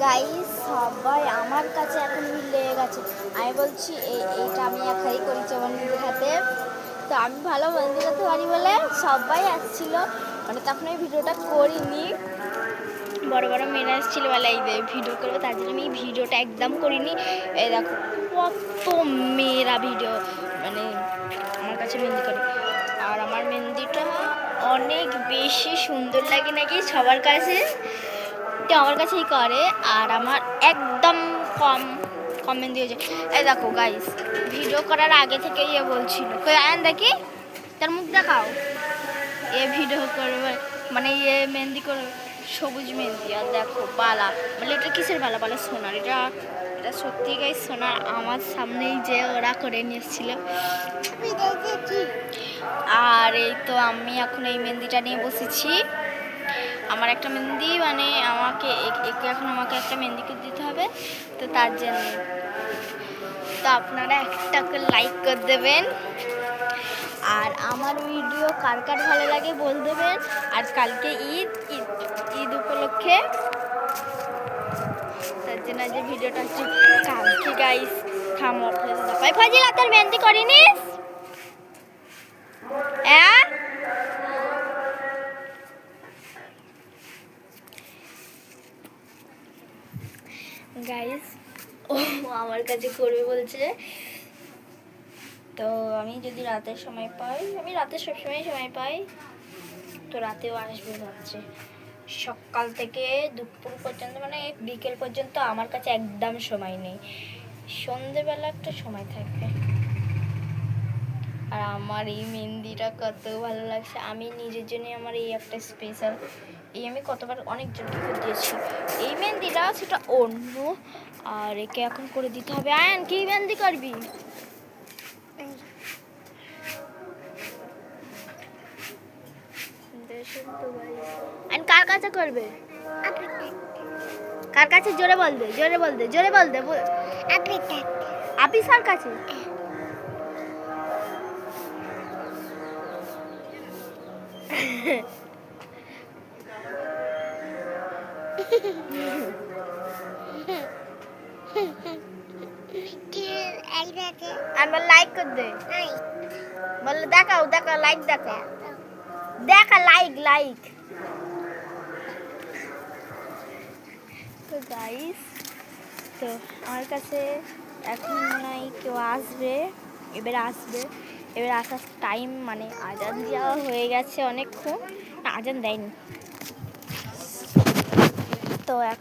Guys সবাই আমার কাছে এখন লেগে গেছে। আমি বলছি এইটা আমি একাই করেছি আমার নিজের হাতে। তো আমি ভালো মেহেন্দি করতে পারি বলে সবাই আসছিল, মানে তখন আমি ভিডিওটা করিনি। বড় বড় মেয়েরা এসেছিল বলে এই ভিডিও করবো, তার জন্য আমি ভিডিওটা একদম করিনি। এই দেখো কত মেয়েরা ভিডিও মানে আমার কাছে মেহেন্দি করে, আর আমার মেহেন্দিটা অনেক বেশি সুন্দর লাগে নাকি সবার কাছে, তো আমার কাছেই করে। আর আমার একদম কম মেহেন্দি হয়ে যায়। এই দেখো গাইস ভিডিও করার আগে থেকে ইয়ে বলছিল, কই আয়ন দেখি তার মুখ দেখাও, এ ভিডিও করবে মানে ইয়ে মেহেন্দি করবে সবুজ মেহেন্দি। আর দেখো বালা, মানে এটা কিসের বালা? বালা সোনার। এটা সত্যি গাইস সোনার। আমার সামনেই যে ওরা করে নিয়ে এসেছিল। আর এই তো আমি এখন এই মেহেন্দিটা নিয়ে বসেছি। আমার একটা মেহেন্দি মানে আমাকে এখন আমাকে একটা মেহেন্দি করে দিতে হবে, তো তার জন্য তো আপনারা একটা লাইক করে দেবেন। আর আমার ভিডিও কার কার ভালো লাগে বল দেবেন। আর কালকে ঈদ উপলক্ষে তার জন্য যে ভিডিওটা হচ্ছে কালকে গাইস থামো ভাই ফাজিলা তোর মেহেন্দি করিনিস গাইস। ও আমার কাছে করবে বলছে, তো আমি যদি রাতের সময় পাই, আমি রাতে সবসময় সময় পাই, তো রাতেও আসবে ভাবছে। সকাল থেকে দুপুর পর্যন্ত মানে বিকেল পর্যন্ত আমার কাছে একদম সময় নেই, সন্ধেবেলা একটা সময় থাকবে। আর আমার এই মেহেন্দিটা কত ভালো লাগছে, আমি নিজের জন্য আমার এই একটা স্পেশাল, এই আমি কতবার অনেকজনকে করে দিয়েছি এই মেহেন্দিটা, সেটা অন্য। আর একে এখন করে দিতে হবে। আয়ন কি মেহেন্দি করবি? কার কাছে করবে? কার কাছে? জোরে বল দে, জোরে বল দে, জোরে বল দে। আপি স্যার কাছে। আমার লাইক কর দে, বল দেখাও, দেখা লাইক, দেখা দেখা লাইক। তো গাইস, তো আমার কাছে এখন মনে হয় কেউ আসবে, এবার আসার টাইম, মানে আজান দেওয়া হয়ে গেছে অনেকক্ষণ, আজান দেয়নি তো